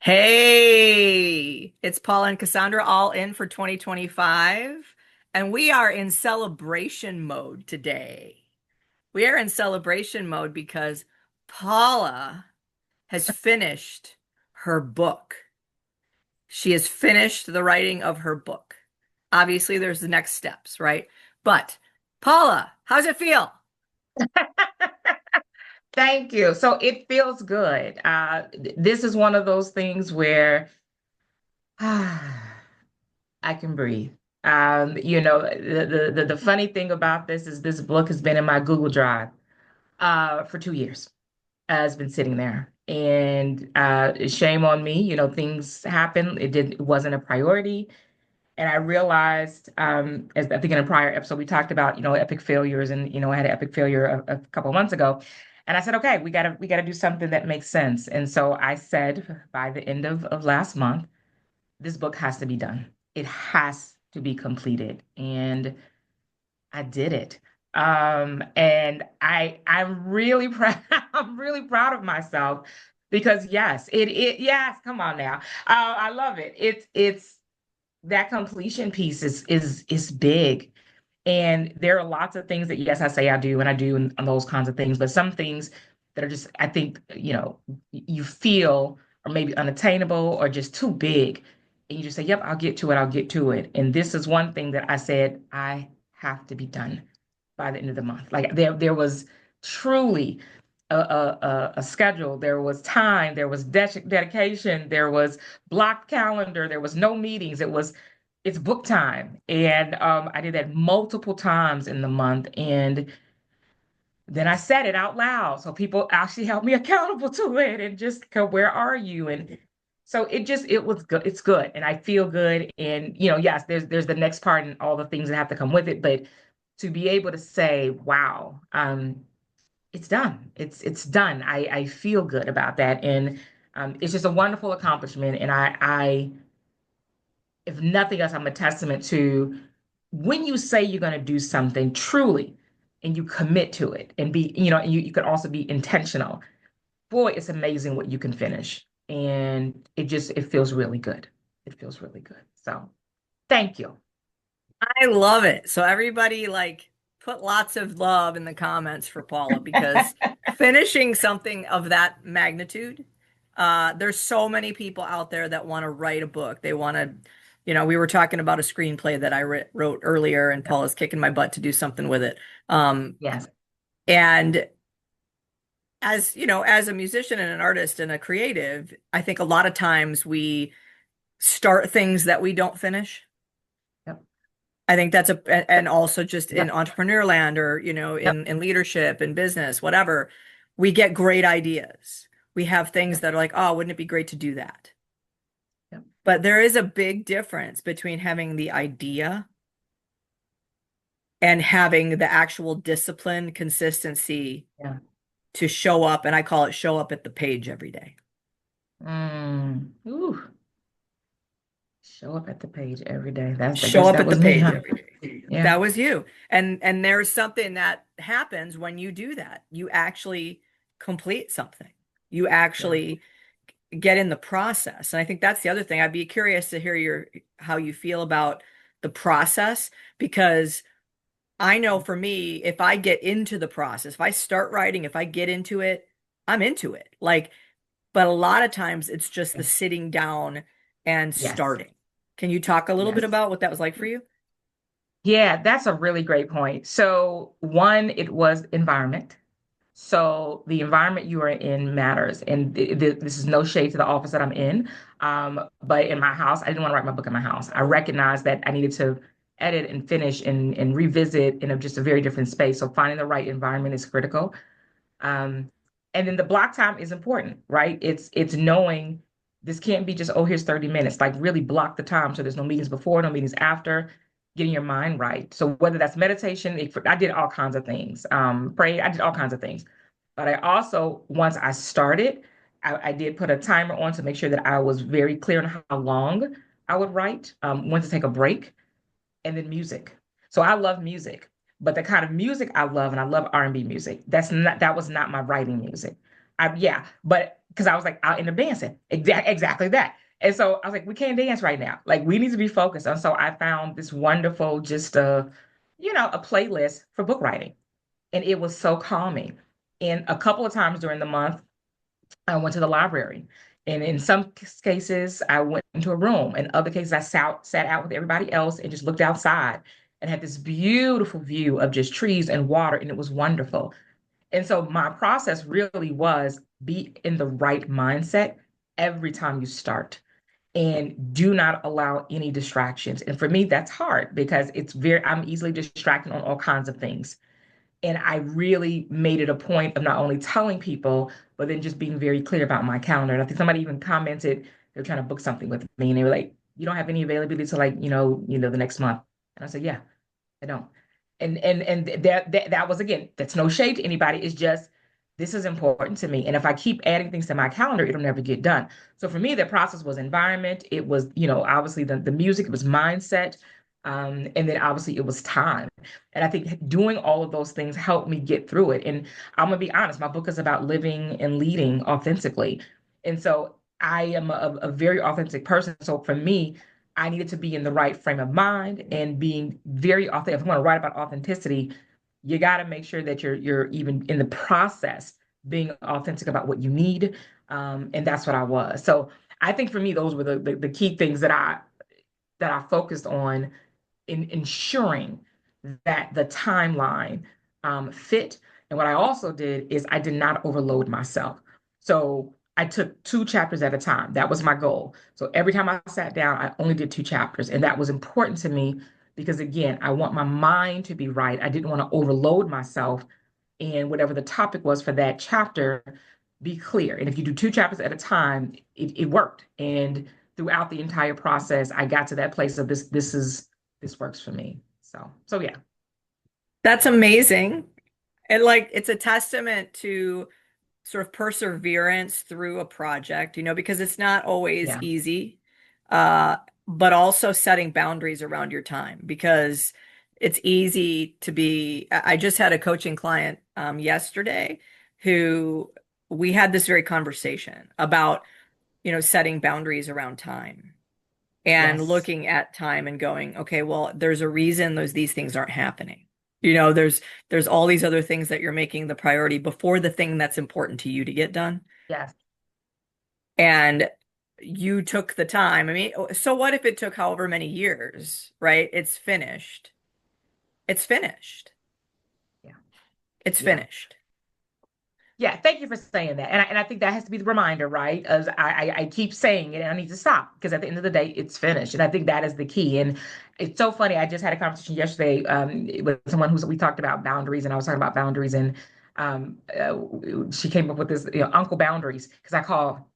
Hey, it's Paula and Cassandra all in for 2025, and we are in celebration mode today. We are in celebration mode because Paula has finished her book. She has finished the writing of her book. Obviously, there's the next steps, right? But Paula, how's it feel? Thank you. So it feels good. This is one of those things where I can breathe. The funny thing about this is this book has been in my Google Drive for 2 years. It's been sitting there, and shame on me. Things happen. It wasn't a priority, and I realized, as I think in a prior episode we talked about, epic failures, and I had an epic failure a couple of months ago, and I said, okay, we gotta do something that makes sense. And so I said, by the end of last month, this book has to be done. It has to be completed, and I did it. And I'm really proud. I'm really proud of myself because yes, yes. Come on now, I love it. It's that completion piece is big. And there are lots of things that, yes, I say I do, and I do, and those kinds of things, but some things that are just, I think, you feel are maybe unattainable or just too big. And you just say, yep, I'll get to it, I'll get to it. And this is one thing that I said, I have to be done by the end of the month. Like there was truly a schedule, there was time, there was dedication, there was blocked calendar, there was no meetings. It's book time. And I did that multiple times in the month. And then I said it out loud. So people actually held me accountable to it and just go, where are you? And so it was good. It's good. And I feel good. And, yes, there's the next part and all the things that have to come with it. But to be able to say, wow, it's done. It's done. I feel good about that. And it's just a wonderful accomplishment. And if nothing else, I'm a testament to when you say you're going to do something truly and you commit to it and and you can also be intentional. Boy, it's amazing what you can finish. And it feels really good. It feels really good. So thank you. I love it. So everybody put lots of love in the comments for Paula because finishing something of that magnitude, there's so many people out there that want to write a book. They want to, we were talking about a screenplay that I wrote earlier, and Paula's kicking my butt to do something with it. Yes. And as a musician and an artist and a creative, I think a lot of times we start things that we don't finish. Yep. I think and also just in Yep. entrepreneur land, or, Yep. in leadership and business, whatever, we get great ideas. We have things Yep. that are like, oh, wouldn't it be great to do that? Yep. But there is a big difference between having the idea and having the actual discipline, consistency Yeah. to show up. And I call it show up at the page every day. Ooh. Show up at the page every day. I Show guess up that at the was me, page huh? every day. Yeah. That was you. And there's something that happens when you do that. You actually complete something. You Yeah. actually get in the process. And I think that's the other thing. I'd be curious to hear how you feel about the process, because I know for me, if I get into the process, if I start writing, if I get into it, I'm into it. But a lot of times it's just the Yes. sitting down and Yes. starting. Can you talk a little bit Yes. about what that was like for you? Yeah, that's a really great point. So, one, it was environment. So, the environment you are in matters. And this is no shade to the office that I'm in. But in my house, I didn't want to write my book in my house. I recognized that I needed to edit and finish and revisit in just a very different space. So, finding the right environment is critical. Um, and then the block time is important, right? It's knowing this can't be just, oh, here's 30 minutes. Like really block the time so there's no meetings before, no meetings after, getting your mind right. So whether that's meditation, I did all kinds of things. Pray, I did all kinds of things. But I also, once I started, I did put a timer on to make sure that I was very clear on how long I would write, when to take a break, and then music. So I love music, but the kind of music I love, and I love R&B music. That was not my writing music. Yeah, but because I was like, I'll end up dancing. Exactly that. And so I was like, we can't dance right now. Like we need to be focused. And so I found this wonderful, just a playlist for book writing. And it was so calming. And a couple of times during the month, I went to the library. And in some cases, I went into a room. In other cases, I sat out with everybody else and just looked outside and had this beautiful view of just trees and water. And it was wonderful. And so my process really was be in the right mindset every time you start and do not allow any distractions. And for me, that's hard because I'm easily distracted on all kinds of things. And I really made it a point of not only telling people, but then just being very clear about my calendar. And I think somebody even commented they're trying to book something with me, and they were like, "You don't have any availability to like, the next month." And I said, "Yeah, I don't." And that was again, that's no shade to anybody. It's just this is important to me. And if I keep adding things to my calendar, it'll never get done. So for me, the process was environment. It was, obviously the music, it was mindset. And then obviously it was time. And I think doing all of those things helped me get through it. And I'm gonna be honest, my book is about living and leading authentically. And so I am a very authentic person. So for me, I needed to be in the right frame of mind and being very authentic. If I'm going to write about authenticity, you got to make sure that you're even in the process being authentic about what you need, and that's what I was. So I think for me, those were the key things that I focused on in ensuring that the timeline fit. And what I also did is I did not overload myself. So I took two chapters at a time. That was my goal. So every time I sat down, I only did two chapters. And that was important to me because, again, I want my mind to be right. I didn't want to overload myself. And whatever the topic was for that chapter, be clear. And if you do two chapters at a time, it worked. And throughout the entire process, I got to that place of this works for me. So yeah. That's amazing. And like it's a testament to sort of perseverance through a project, because it's not always Yeah. easy, uh, but also setting boundaries around your time because it's easy to be. I just had a coaching client yesterday who we had this very conversation about, setting boundaries around time and Yes. looking at time and going, okay, well, there's a reason these things aren't happening. There's all these other things that you're making the priority before the thing that's important to you to get done. Yes. And you took the time. I mean, so what if it took however many years, right? It's finished. It's finished. Yeah. It's Yeah. finished. Yeah, thank you for saying that. And I think that has to be the reminder, right? As I keep saying it and I need to stop because at the end of the day, it's finished. And I think that is the key. And it's so funny. I just had a conversation yesterday with someone we talked about boundaries and I was talking about boundaries and she came up with this, Uncle Boundaries because I call,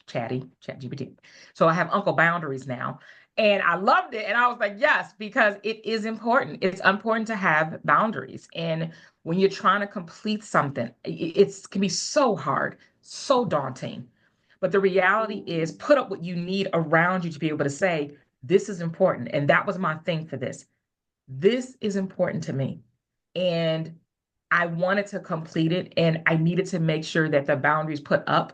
Chat GPT. So I have Uncle Boundaries now. And I loved it. And I was like, yes, because it is important. It's important to have boundaries. And when you're trying to complete something, it can be so hard, so daunting. But the reality is, put up what you need around you to be able to say, this is important. And that was my thing for this. This is important to me. And I wanted to complete it. And I needed to make sure that the boundaries put up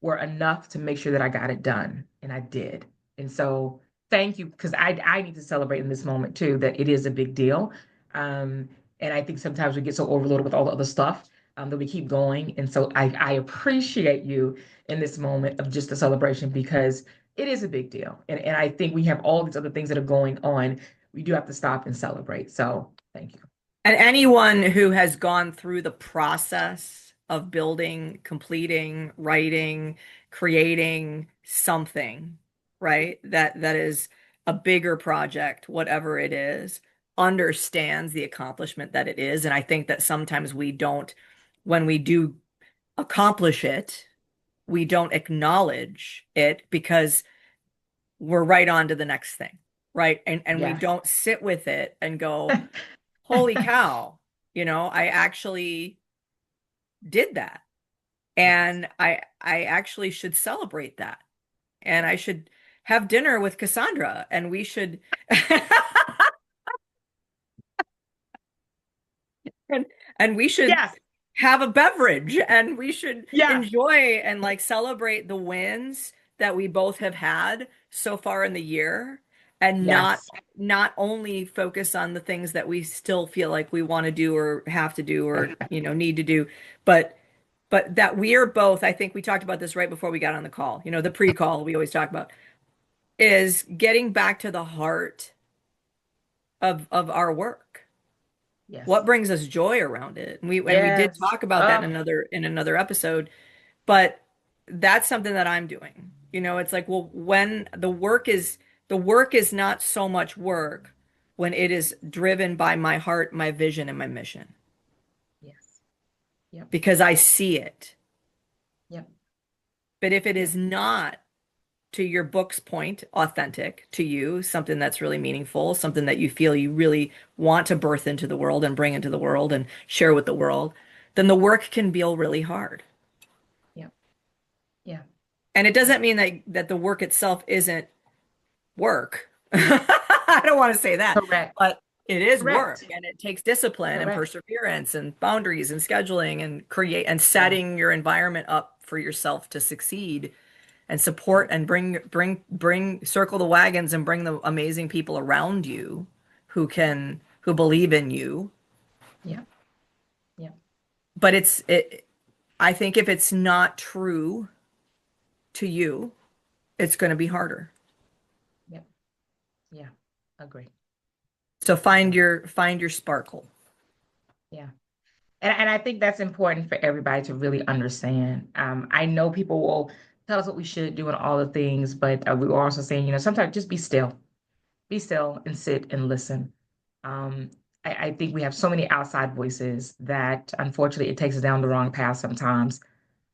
were enough to make sure that I got it done. And I did. And so thank you, because I need to celebrate in this moment too, that it is a big deal. Um, and I think sometimes we get so overloaded with all the other stuff that we keep going. And so I appreciate you in this moment of just a celebration because it is a big deal. And I think we have all these other things that are going on. We do have to stop and celebrate. So thank you. And anyone who has gone through the process of building, completing, writing, creating something, right? That is a bigger project, whatever it is, understands the accomplishment that it is. And I think that sometimes we don't, when we do accomplish it, we don't acknowledge it because we're right on to the next thing, right? And we Yes. don't sit with it and go, holy cow, I actually did that. Yes. And I actually should celebrate that. And I should have dinner with Cassandra and we should and and we should Yes. have a beverage and we should Yeah. enjoy and like celebrate the wins that we both have had so far in the year and Yes. not only focus on the things that we still feel like we want to do or have to do or need to do, but that we are both, I think we talked about this right before we got on the call, the pre-call we always talk about is getting back to the heart of our work. What Yes. brings us joy around it? And we did Yes. talk about that in another episode, but that's something that I'm doing. It's like, well, when the work is not so much work when it is driven by my heart, my vision, and my mission, Yes. Yep. because I see it. Yep. But if it Yep. is not, to your book's point, authentic to you, something that's really meaningful, something that you feel you really want to birth into the world and bring into the world and share with the world, then the work can feel really hard. Yep. Yeah. And it Yep. doesn't mean that the work itself isn't work. I don't want to say that, Correct. but it is work Correct. and it takes discipline and Correct. perseverance and boundaries and scheduling and create and Yeah. setting your environment up for yourself to succeed and Yeah. support and bring circle the wagons and bring the amazing people around you who believe in you. Yeah. Yeah. But I think if it's not true to you, it's going to be harder. Yeah. Yeah. Agree. So Agree. find your sparkle. Yeah. And I think that's important for everybody to really understand. I know people will tell us what we should do and all the things, but we were also saying, sometimes just be still and sit and listen. Um, I think we have so many outside voices that unfortunately it takes us down the wrong path sometimes.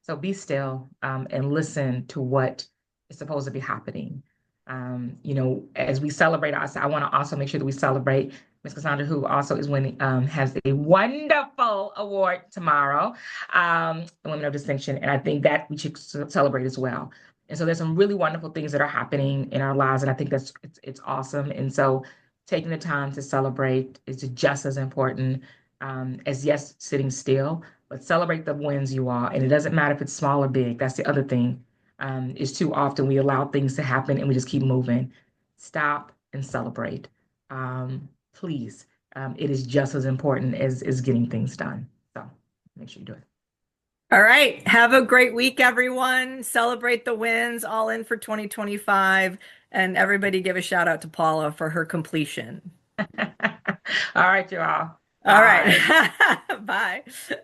So be still and listen to what is supposed to be happening. As we celebrate us, I want to also make sure that we celebrate Miss Cassandra, who also is winning, has a wonderful award tomorrow, the Women of Distinction, and I think that we should celebrate as well. And so there's some really wonderful things that are happening in our lives, and I think it's awesome. And so taking the time to celebrate is just as important as yes, sitting still, but celebrate the wins you all. And it doesn't matter if it's small or big. That's the other thing. Is too often we allow things to happen and we just keep moving. Stop and celebrate. Please. It is just as important as getting things done. So make sure you do it. All right. Have a great week, everyone. Celebrate the wins, all in for 2025. And everybody give a shout out to Paula for her completion. All right, you all. All right. Bye. Bye.